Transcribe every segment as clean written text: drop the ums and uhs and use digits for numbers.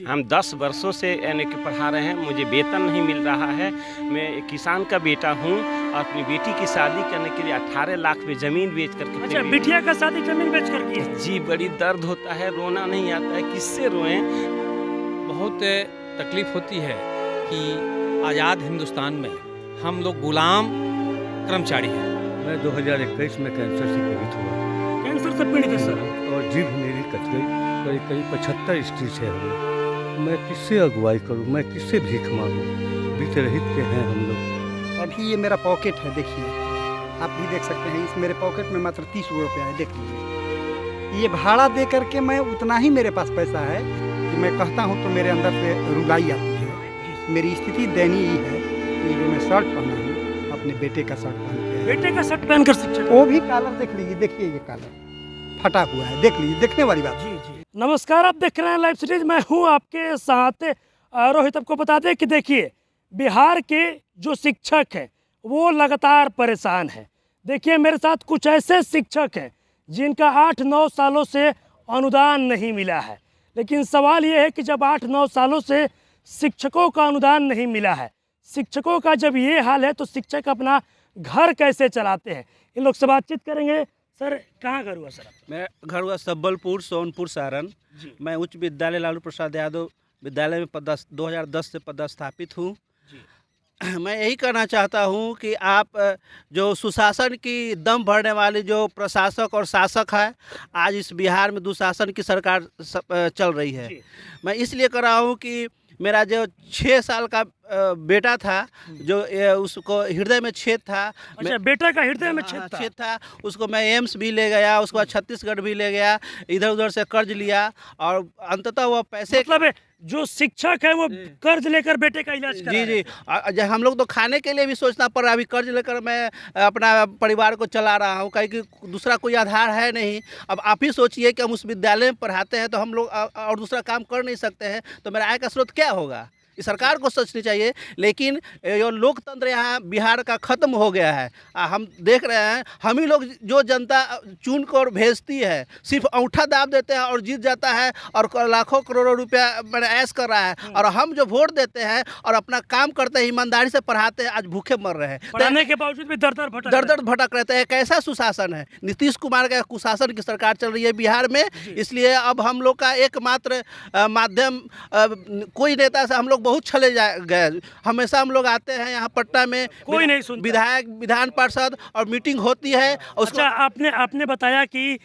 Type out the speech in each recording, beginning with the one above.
हम 10 वर्षों से यानी कि पढ़ा रहे हैं, मुझे वेतन नहीं मिल रहा है। मैं एक किसान का बेटा हूँ और अपनी बेटी की शादी करने के लिए 18 लाख में ज़मीन बेच करके अच्छा, बिटिया का शादी जमीन बेच कर की है? जी बड़ी दर्द होता है, रोना नहीं आता है, किससे रोएं। बहुत तकलीफ़ होती है कि आज़ाद हिंदुस्तान में हम लोग गुलाम कर्मचारी हैं। मैं 2021 में कैंसर से पीड़ित हुआ कैंसर से पीड़ित है सर। और जीभ मेरी कट गई। करीब करीब 75 स्टेज है हमें। मैं किससे अगुवाई करूं, मैं किससे भीख मांगूं? बीते रहित के हैं हम लोग। अभी ये मेरा पॉकेट है, देखिए आप भी देख सकते हैं, इस मेरे पॉकेट में मात्र 30 रुपया है, देख लीजिए। ये भाड़ा दे करके मैं उतना ही मेरे पास पैसा है कि मैं कहता हूँ तो मेरे अंदर से रुलाई आती है। मेरी स्थिति दयनीय ही है। ये जो मैं शर्ट पहना हूँ, अपने बेटे का शर्ट पहन के, बेटे का शर्ट पहन कर शिक्षक। वो भी कॉलर देख लीजिए, देखिए ये कॉलर फटा हुआ है, देख लीजिए, देखने वाली बात है। नमस्कार, आप देख रहे हैं लाइव सीरीज, मैं हूं आपके साथ रोहित। आपको बता दें कि देखिए बिहार के जो शिक्षक हैं वो लगातार परेशान हैं। देखिए मेरे साथ कुछ ऐसे शिक्षक हैं जिनका 8-9 सालों से अनुदान नहीं मिला है। लेकिन सवाल ये है कि जब 8-9 सालों से शिक्षकों का अनुदान नहीं मिला है, शिक्षकों का जब ये हाल है तो शिक्षक अपना घर कैसे चलाते हैं, इन लोग से बातचीत करेंगे। सर कहाँ घर हुआ सर? मैं घर हुआ सब्बलपुर, सोनपुर, सारण। मैं उच्च विद्यालय लालू प्रसाद यादव विद्यालय में 2010 से पदस्थापित हूँ। मैं यही कहना चाहता हूँ कि आप जो सुशासन की दम भरने वाले जो प्रशासक और शासक है, आज इस बिहार में दुशासन की सरकार चल रही है। मैं इसलिए कर रहा हूँ कि मेरा जो 6 साल का बेटा था, जो उसको हृदय में छेद था। अच्छा, बेटा का हृदय में छेद था। उसको मैं एम्स भी ले गया, उसके बाद छत्तीसगढ़ भी ले गया, इधर उधर से कर्ज लिया और अंततः वो पैसे, मतलब जो शिक्षक है वो कर्ज लेकर बेटे का इलाज करा जी हम लोग तो खाने के लिए भी सोचना पड़ रहा है। अभी कर्ज लेकर मैं अपना परिवार को चला रहा हूँ, कहीं कि दूसरा कोई आधार है नहीं। अब आप ही सोचिए कि हम उस विद्यालय में पढ़ाते हैं तो हम लोग और दूसरा काम कर नहीं सकते हैं, तो मेरा आय का स्रोत क्या होगा? इस सरकार को सोचनी चाहिए। लेकिन ये लोकतंत्र यहाँ बिहार का ख़त्म हो गया है। हम देख रहे हैं, हम ही लोग जो जनता चुन कर भेजती है, सिर्फ अंगूठा दाब देते हैं और जीत जाता है और लाखों करोड़ों रुपया मैंने ऐश कर रहा है। और हम जो वोट देते हैं और अपना काम करते हैं, ईमानदारी से पढ़ाते हैं, आज भूखे मर रहे हैं। पढ़ाने के बावजूद भी दर दर भटक रहते हैं। कैसा सुशासन है? नीतीश कुमार का कुशासन की सरकार चल रही है बिहार में। इसलिए अब हम लोग का एकमात्र माध्यम, कोई नेता से हम लोग बहुत छले गए। हमेशा हम लोग आते हैं यहाँ पटना में, कोई नहीं सुनता। विधायक, विधान पार्षद और मीटिंग होती है। अच्छा, आपने बताया कि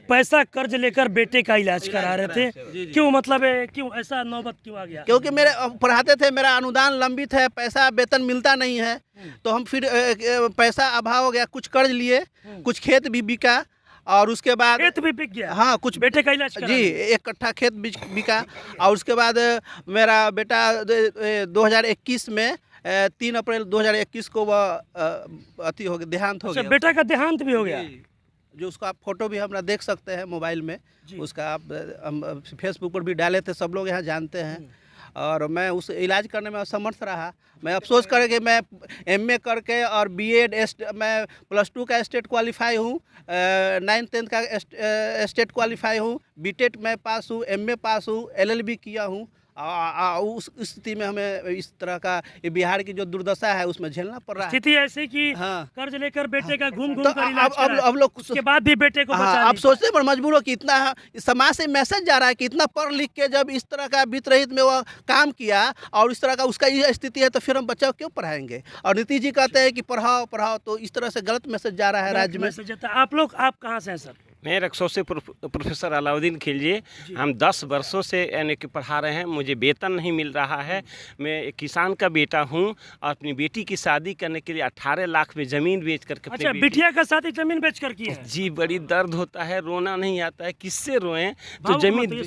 पैसा कर्ज लेकर बेटे का इलाज करा रहे थे। क्यों, मतलब क्यों ऐसा नौबत क्यों आ गया? क्योंकि मेरे पढ़ाते थे, मेरा अनुदान लंबित है, पैसा वेतन मिलता नहीं है, तो हम फिर पैसा अभाव हो गया, कुछ कर्ज लिए, कुछ खेत भी बिका और उसके बाद खेत भी बिक गया। हाँ, कुछ बेटे का इलाज जी 1 कट्ठा खेत बिका। और उसके बाद मेरा बेटा 2021 में 3 अप्रैल 2021 को वह अति हो गया, देहांत हो गया। बेटा का देहांत भी हो गया। जो उसका फोटो भी हम देख सकते हैं मोबाइल में, उसका आप फेसबुक पर भी डाले थे, सब लोग यहाँ जानते हैं। और मैं उस इलाज करने में असमर्थ रहा। मैं अफसोस करके मैं MA करके और BEd मैं +2 का स्टेट क्वालिफाई हूँ, 9th-10th का स्टेट क्वालिफाई हूँ, BTET मैं पास हूँ, MA पास हूँ, LLB किया हूँ। उस स्थिति में हमें इस तरह का ये बिहार की जो दुर्दशा है उसमें झेलना पड़ रहा है। स्थिति ऐसी कि कर्ज लेकर बेटे का घूम कर इलाज अब लोग उसके बाद भी बेटे को आप सोचने पर मजबूर हो कि इतना समाज से मैसेज जा रहा है कि इतना पढ़ लिख के जब इस तरह का वित्तरहित में वह काम किया और इस तरह का उसका ये स्थिति है, तो फिर हम बच्चा को क्यों पढ़ाएंगे? और नीतीश जी कहते हैं कि पढ़ाओ, तो इस तरह से गलत मैसेज जा रहा है राज्य में। आप कहाँ से हैं सर? मैं रक्सौल से प्रोफेसर अलाउद्दीन खिलजी। हम 10 वर्षों से यानी कि पढ़ा रहे हैं, मुझे वेतन नहीं मिल रहा है। मैं एक किसान का बेटा हूं और अपनी बेटी की शादी करने के लिए 18 लाख में ज़मीन बेच करके। अच्छा, बिटिया का शादी ज़मीन बेच कर की है? जी बड़ी दर्द होता है, रोना नहीं आता है, किससे रोएं। तो ज़मीन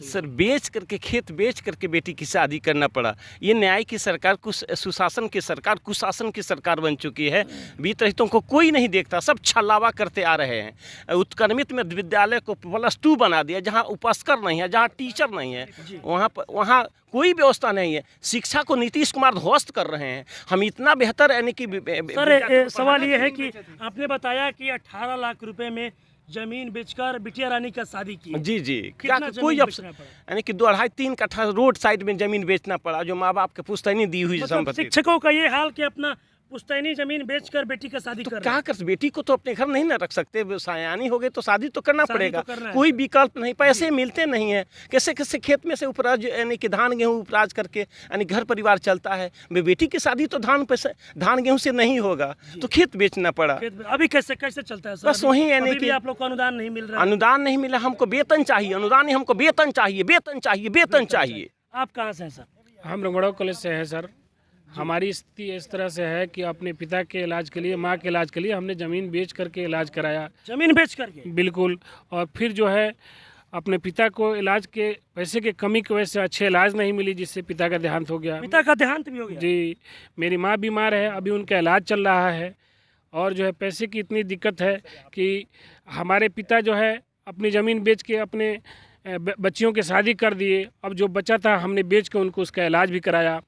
सर बेच करके, खेत बेच करके बेटी की शादी करना पड़ा। ये न्याय की सरकार, सुशासन की सरकार, कुशासन की सरकार बन चुकी है। वित्तरहितों को कोई नहीं देखता, सब छलावा करते आ रहे हैं। उत्तर संमित में विद्यालय को +2 बना दिया, जहाँ उपस्कर नहीं है, जहाँ टीचर नहीं है, वहाँ कोई व्यवस्था नहीं है। शिक्षा को नीतीश कुमार ध्वस्त कर रहे हैं। हम इतना बेहतर यानी कि सर सवाल ये है कि आपने बताया कि 18 लाख रुपए में जमीन बेचकर बिटिया रानी का शादी की। जी क्या कितना कोई जमीन अफसर बेचना पड़ा? यानी कि 2-2.5-3 कट्ठा रोड साइड में जमीन बेचना पड़ा, जो माँ बाप के पुश्तैनी दी हुई मतलब संपत्ति। शिक्षकों का ये हाल कि अपना पुश्तैनी जमीन बेचकर बेटी का शादी तो कर क्या कर, बेटी को तो अपने घर नहीं ना रख सकते, सयानी हो गए तो शादी तो करना शादी पड़ेगा। तो करना है। कोई विकल्प नहीं, पैसे मिलते नहीं है। कैसे कैसे खेत में से उपराज यानी कि धान गेहूँ उपराज करके यानी घर परिवार चलता है। बेटी की शादी तो धान गेहूँ से नहीं होगा, तो खेत बेचना पड़ा। अभी कैसे कैसे चलता है सर? बस वही यानी कि आप लोग को अनुदान नहीं मिल रहा है। अनुदान नहीं मिला, हमको वेतन चाहिए, अनुदान नहीं, हमको वेतन चाहिए, वेतन चाहिए, वेतन चाहिए। आप कहाँ से हैं सर? हम रंगड़ाव कॉलेज से हैं सर। हमारी स्थिति इस तरह से है कि अपने पिता के इलाज के लिए, माँ के इलाज के लिए हमने ज़मीन बेच करके इलाज कराया। जमीन बेच करके? बिल्कुल। और फिर जो है अपने पिता को इलाज के पैसे की कमी की वजह से अच्छे इलाज नहीं मिली, जिससे पिता का देहांत हो गया। पिता का देहांत भी हो गया? जी, मेरी माँ बीमार है, अभी उनका इलाज चल रहा है। और जो है पैसे की इतनी दिक्कत है कि हमारे पिता जो है अपनी ज़मीन बेच के अपने बच्चियों की शादी कर दिए। अब जो बचा था हमने बेच के उनको उसका इलाज भी कराया।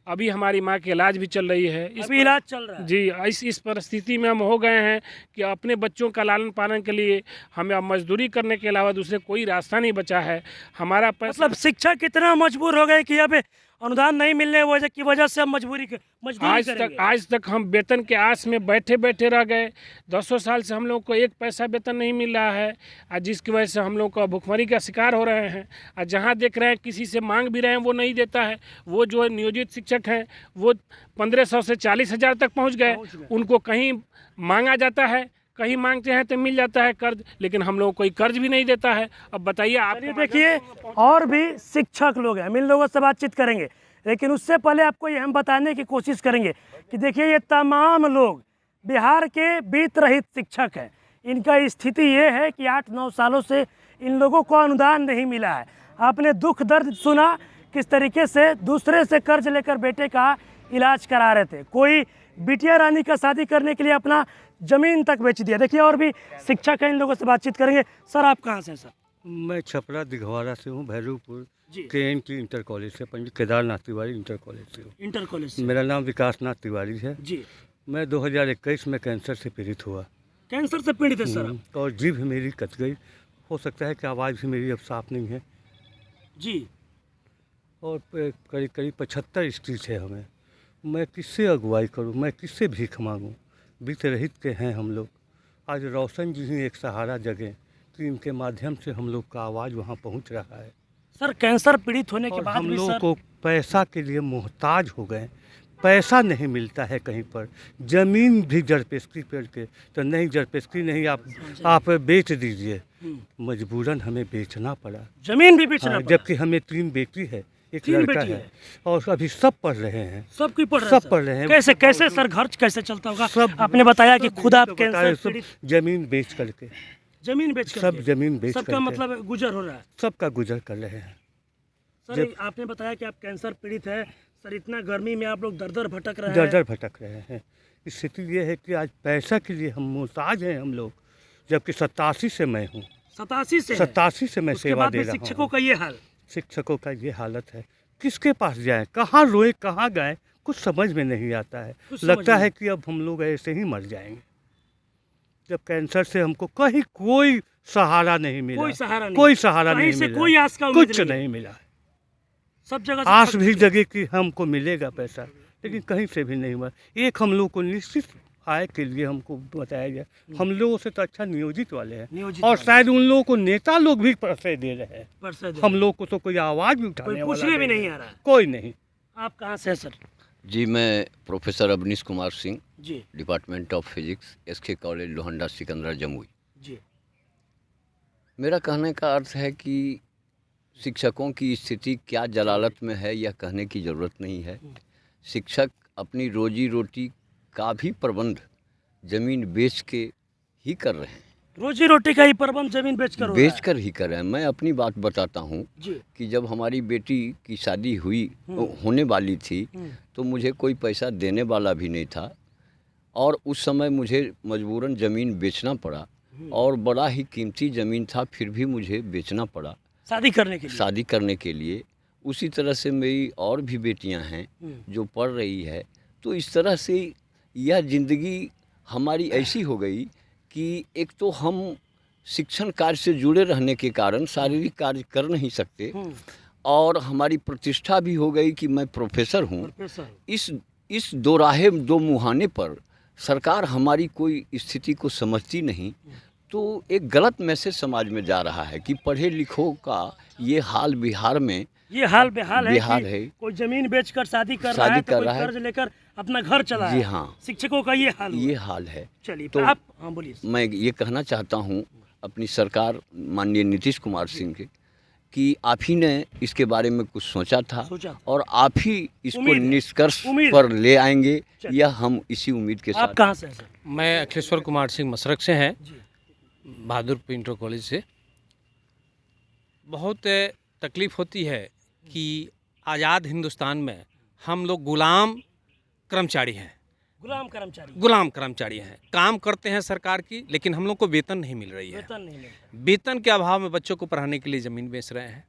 अभी हमारी माँ की इलाज भी चल रही है। अभी इलाज चल रहा है? जी, इस परिस्थिति में हम हो गए हैं कि अपने बच्चों का लालन पालन के लिए हमें अब मजदूरी करने के अलावा दूसरे कोई रास्ता नहीं बचा है। हमारा पैसा मतलब शिक्षक इतना मजबूर हो गए कि अब अनुदान नहीं मिलने की वजह से हम मजदूरी करेंगे। आज तक हम वेतन के आस में बैठे बैठे रह गए। 10 साल से हम लोग को एक पैसा वेतन नहीं मिल रहा है, और जिसकी वजह से हम लोग का भुखमरी का शिकार हो रहे हैं। और जहाँ देख रहे हैं किसी से मांग भी रहे हैं, वो नहीं देता है। वो जो है नियोजित शिक्षक हैं वो 1500 से 40,000 तक पहुँच गए। उनको कहीं मांगा जाता है, कहीं मांगते हैं तो मिल जाता है कर्ज, लेकिन हम लोग कोई कर्ज भी नहीं देता है। अब बताइए आप। देखिए, और भी शिक्षक लोग हैं, हम इन लोगों से बातचीत करेंगे, लेकिन उससे पहले आपको ये हम बताने की कोशिश करेंगे कि देखिए ये तमाम लोग बिहार के वित्त रहित शिक्षक हैं। इनका स्थिति ये है कि 8-9 सालों से इन लोगों को अनुदान नहीं मिला है। आपने दुख दर्द सुना, किस तरीके से दूसरे से कर्ज लेकर बेटे का इलाज करा रहे थे। कोई बिटिया रानी का शादी करने के लिए अपना ज़मीन तक बेच दिया। देखिए और भी शिक्षक हैं, इन लोगों से बातचीत करेंगे। सर आप कहाँ से हैं सर? मैं छपरा दिघवारा से हूँ, भैरूपुर जी। KNT इंटर कॉलेज से, पंडित केदारनाथ तिवारी इंटर कॉलेज से हूँ। इंटर कॉलेज से? मेरा नाम विकासनाथ तिवारी है जी। मैं 2021 में कैंसर से पीड़ित हुआ। कैंसर से पीड़ित है सर? और जीभ मेरी कट गई। हो सकता है कि आवाज़ भी मेरी अब साफ नहीं है। जी। और करीब 75 स्टेज है हमें। मैं किससे अगुवाई करूं, मैं किससे भीख मांगूं? वित्त रहित के हैं हम लोग। आज रोशन जी ही एक सहारा जगह कि इनके माध्यम से हम लोग का आवाज़ वहां पहुंच रहा है। सर कैंसर पीड़ित होने के और बाद हम भी लोग सर को पैसा के लिए मोहताज हो गए। पैसा नहीं मिलता है कहीं पर। ज़मीन भी जरपेस्की पेड़ के तो नहीं, जरपेस्की नहीं, आप बेच दीजिए। मजबूरन हमें बेचना पड़ा। जमीन भी बेचना पड़ा। जबकि हमें 3 बेटी है, एक 3 लड़का बेटी है, और अभी सब पढ़ रहे हैं। सब की पढ़ रहे हैं? सब पढ़ रहे हैं। कैसे कैसे सर घर कैसे चलता होगा? सब आपने बताया कि खुद आप तो कैंसर बताए, सब पीड़ित, जमीन बेच करके, जमीन बेच सब जमीन बेच सबका करके मतलब गुजर हो रहा है। सबका गुजर कर रहे हैं। सर आपने बताया कि आप कैंसर पीड़ित है। सर इतना गर्मी में आप लोग दर भटक रहे हैं। दर भटक रहे हैं। स्थिति ये है कि आज पैसा के लिए हम मोहताज हैं हम लोग, जबकि 87 से मैं हूँ। 87 से मैं उसके सेवा बाद दे में रहा शिक्षकों हूँ। का ये हाल। शिक्षकों का ये हालत है। किसके पास जाएं, कहाँ रोए, कहाँ गए, कुछ समझ में नहीं आता है। लगता है कि अब हम लोग ऐसे ही मर जाएंगे। जब कैंसर से हमको कहीं कोई सहारा नहीं मिला, कोई सहारा नहीं, कोई सहारा नहीं से मिला, कोई आस का उम्मीद कुछ नहीं मिला। सब जगह से आस सब भी कुछ- जगी कि हमको मिलेगा पैसा, लेकिन कहीं से भी नहीं मिला। एक हम लोग को निश्चित आय के लिए हमको बताया गया। हम लोगों से तो अच्छा नियोजित वाले हैं, नियोजित और वाले। शायद उन लोगों को नेता लोग भी पैसे दे रहे हैं। परसे दे। हम लोग को तो कोई आवाज़ भी कोई उठाने वाला पूछने भी नहीं है। आ रहा है। कोई नहीं। आप कहाँ से हैं सर? जी, मैं प्रोफेसर अवनीश कुमार सिंह, जी department of physics, SK college Lohanda Sikandra Jamui. जी। मेरा कहने का अर्थ है कि शिक्षकों की स्थिति क्या जलालत में है, यह कहने की ज़रूरत नहीं है। शिक्षक अपनी रोजी रोटी का भी प्रबंध ज़मीन बेच के ही कर रहे हैं, रोजी रोटी का ही प्रबंध जमीन बेचकर हो रहा है। बेच कर ही कर रहे हैं। मैं अपनी बात बताता हूँ जी। कि जब हमारी बेटी की शादी होने वाली थी, तो मुझे कोई पैसा देने वाला भी नहीं था, और उस समय मुझे मजबूरन ज़मीन बेचना पड़ा। और बड़ा ही कीमती ज़मीन था, फिर भी मुझे बेचना पड़ा शादी करने के लिए। शादी करने के लिए। उसी तरह से मेरी और भी बेटियां हैं जो पढ़ रही है। तो इस तरह से यह ज़िंदगी हमारी ऐसी हो गई कि एक तो हम शिक्षण कार्य से जुड़े रहने के कारण शारीरिक कार्य कर नहीं सकते, और हमारी प्रतिष्ठा भी हो गई कि मैं प्रोफेसर हूँ। इस दो राहे दो मुहाने पर सरकार हमारी कोई स्थिति को समझती नहीं, तो एक गलत मैसेज समाज में जा रहा है कि पढ़े लिखों का ये हाल बिहार में ये हाल बेहाल है बिहार कि है। कोई जमीन बेचकर शादी कर रहा है, तो कोई कर्ज लेकर अपना घर चला जी है। हाँ। शिक्षकों का ये हाल हुआ। ये हाल है। चलिए तो आप हाँ बोलिए। मैं ये कहना चाहता हूँ अपनी सरकार माननीय नीतीश कुमार सिंह के कि आप ही ने इसके बारे में कुछ सोचा था और आप ही इसको उम्मीद है। निष्कर्ष उम्मीद पर ले आएंगे, या हम इसी उम्मीद के आप साथ। कहाँ से हैं सर? मैं अखिलेश्वर कुमार सिंह मसरक से हैं, बहादुरपुर इंटर कॉलेज से। बहुत तकलीफ़ होती है कि आज़ाद हिंदुस्तान में हम लोग गुलाम कर्मचारी हैं। गुलाम कर्मचारी हैं, काम करते हैं सरकार की, लेकिन हम लोग को वेतन नहीं मिल रही है। वेतन नहीं मिलता। वेतन के अभाव में बच्चों को पढ़ाने के लिए ज़मीन बेच रहे हैं।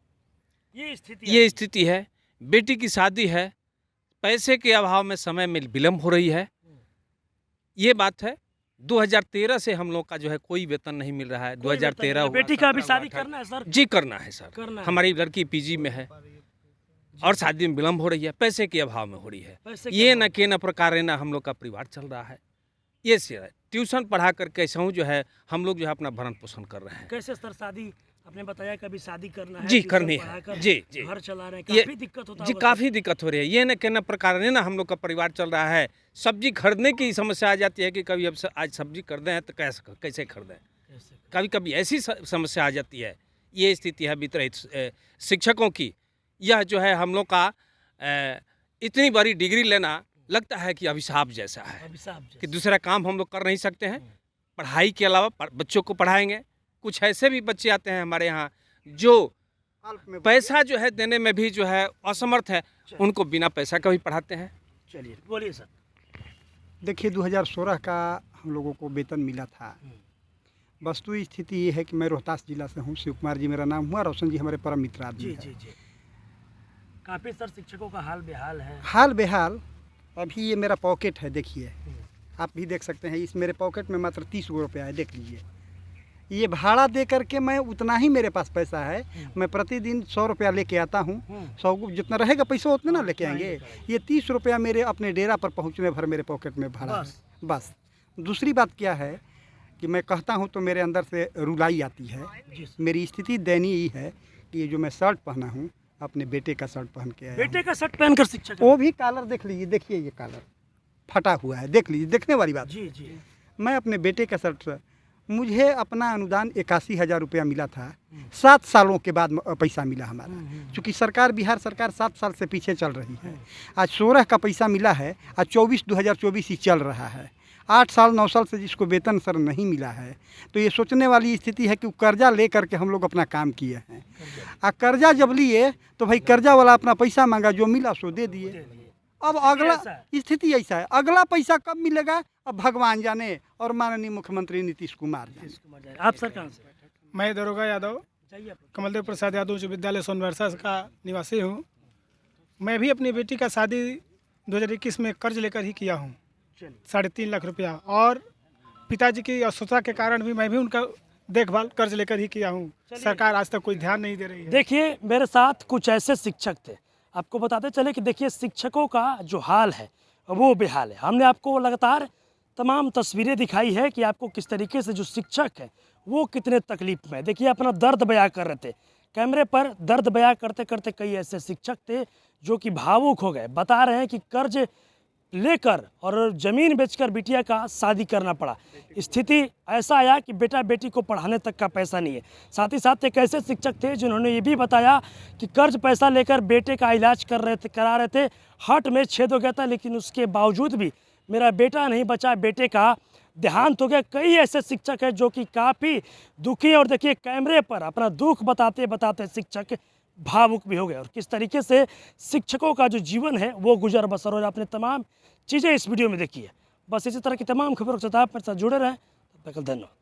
ये ये स्थिति है। बेटी की शादी है, पैसे के अभाव में समय में विलम्ब हो रही है। ये बात है। 2013 से हम लोग का जो है कोई वेतन नहीं मिल रहा है। 2013 हुआ, बेटी का भी 17 शादी हुआ, करना है सर? जी करना है सर। करना है। हमारी लड़की पीजी में है और शादी में विलम्ब हो रही है, पैसे के अभाव में हो रही है। पैसे के ये अभाव न के न प्रकार न हम लोग का परिवार चल रहा है। ये से ट्यूशन पढ़ा कर कैसे हूँ जो है हम लोग जो है अपना भरण पोषण कर रहे हैं। कैसे सर शादी आपने बताया कभी शादी करना है? जी ट्यूशन करनी है। पढ़ाकर जी जी घर चला रहे हैं, ये- काफी दिक्कत होता जी होगा काफ़ी दिक्कत हो रही है। ये न के न प्रकार ने ना हम लोग का परिवार चल रहा है। सब्जी खरीदने की समस्या आ जाती है कि कभी अब आज सब्जी खरीदें हैं तो कैसे खरीदें। सर। कभी कभी ऐसी समस्या आ जाती है। ये स्थिति है वितरित शिक्षकों की। यह जो है हम लोग का इतनी बड़ी डिग्री लेना लगता है कि अभिशाप जैसा है कि दूसरा काम हम लोग कर नहीं सकते हैं। पढ़ाई के अलावा बच्चों को पढ़ाएंगे। कुछ ऐसे भी बच्चे आते हैं हमारे यहाँ जो पैसा जो है देने में भी जो है असमर्थ है, उनको बिना पैसा का भी पढ़ाते हैं। चलिए बोलिए सर। देखिए 2016 का हम लोगों को वेतन मिला था। वस्तु स्थिति ये है कि मैं रोहतास जिला से हूँ। शिव कुमार जी मेरा नाम हुआ, रोशन जी हमारे परम मित्र आदमी जी हैं। जी जी। काफी सर शिक्षकों का हाल बेहाल है। हाल बेहाल। अभी ये मेरा पॉकेट है, देखिए आप भी देख सकते हैं। इस मेरे पॉकेट में मात्र 30 रुपया है, देख लीजिए। ये भाड़ा दे करके मैं उतना ही मेरे पास पैसा है। मैं प्रतिदिन 100 रुपया लेके आता हूँ। 100 जितना रहेगा पैसा उतना ना लेके आएंगे। ये 30 रुपया मेरे अपने डेरा पर पहुँचने भर मेरे पॉकेट में भाड़ा है बस। दूसरी बात क्या है कि मैं कहता हूँ तो मेरे अंदर से रुलाई आती है। मेरी स्थिति दयनीय ही है कि ये जो मैं शर्ट पहना हूँ अपने बेटे का शर्ट पहन के आया हूँ। बेटे का शर्ट पहनकर शिक्षक वो भी कॉलर देख लीजिए, देखिए ये कॉलर फटा हुआ है, देख लीजिए, देखने वाली बात। जी जी। मैं अपने बेटे का शर्ट, मुझे अपना अनुदान 81,000 रुपया मिला था। 7 सालों के बाद पैसा मिला हमारा, चूँकि सरकार बिहार सरकार 7 साल से पीछे चल रही है। आज 16 का पैसा मिला है, आज 2024 ही चल रहा है। 8 साल 9 साल से जिसको वेतन सर नहीं मिला है, तो ये सोचने वाली स्थिति है कि कर्जा ले करके हम लोग अपना काम किए हैं। कर्जा जब लिए तो भाई कर्जा वाला अपना पैसा मांगा, जो मिला सो दे दिए। अब अगला स्थिति ऐसा है, अगला पैसा कब मिलेगा अब भगवान जाने और माननीय मुख्यमंत्री नीतीश कुमार जाने। आप सर कहाँ से? मैं दरोगा यादव, कमलदेव प्रसाद यादव उच्च विद्यालय सोनवर्षा का निवासी हूँ। मैं भी अपनी बेटी का शादी 2021 में कर्ज लेकर ही किया हूँ, 3.5 लाख रुपया। और पिताजी की अस्वस्थता के कारण भी मैं भी उनका देखभाल कर्ज लेकर ही किया हूँ। सरकार आज तक कोई ध्यान नहीं दे रही है। देखिए मेरे साथ कुछ ऐसे शिक्षक थे, आपको बताते चले कि देखिए शिक्षकों का जो हाल है वो बेहाल है। हमने आपको लगातार तमाम तस्वीरें दिखाई है कि आपको किस तरीके से जो शिक्षक है वो कितने तकलीफ में। देखिए अपना दर्द बयां कर रहे थे कैमरे पर। दर्द बयां करते करते कई ऐसे शिक्षक थे जो कि भावुक हो गए। बता रहे हैं कि कर्ज लेकर और ज़मीन बेचकर बिटिया का शादी करना पड़ा। स्थिति ऐसा आया कि बेटा बेटी को पढ़ाने तक का पैसा नहीं है। साथ ही साथ एक ऐसे शिक्षक थे जिन्होंने ये भी बताया कि कर्ज पैसा लेकर बेटे का इलाज करा रहे थे। हार्ट में छेद हो गया था, लेकिन उसके बावजूद भी मेरा बेटा नहीं बचा, बेटे का देहांत हो गया। कई ऐसे शिक्षक हैं जो कि काफ़ी दुखी हैं। और देखिए कैमरे पर अपना दुख बताते बताते शिक्षक भावुक भी हो गए। और किस तरीके से शिक्षकों का जो जीवन है वो गुजर बसर। और आपने तमाम चीज़ें इस वीडियो में देखी है। बस इसी तरह की तमाम खबरों के साथ आप मेरे साथ जुड़े रहें। तब तक धन्यवाद।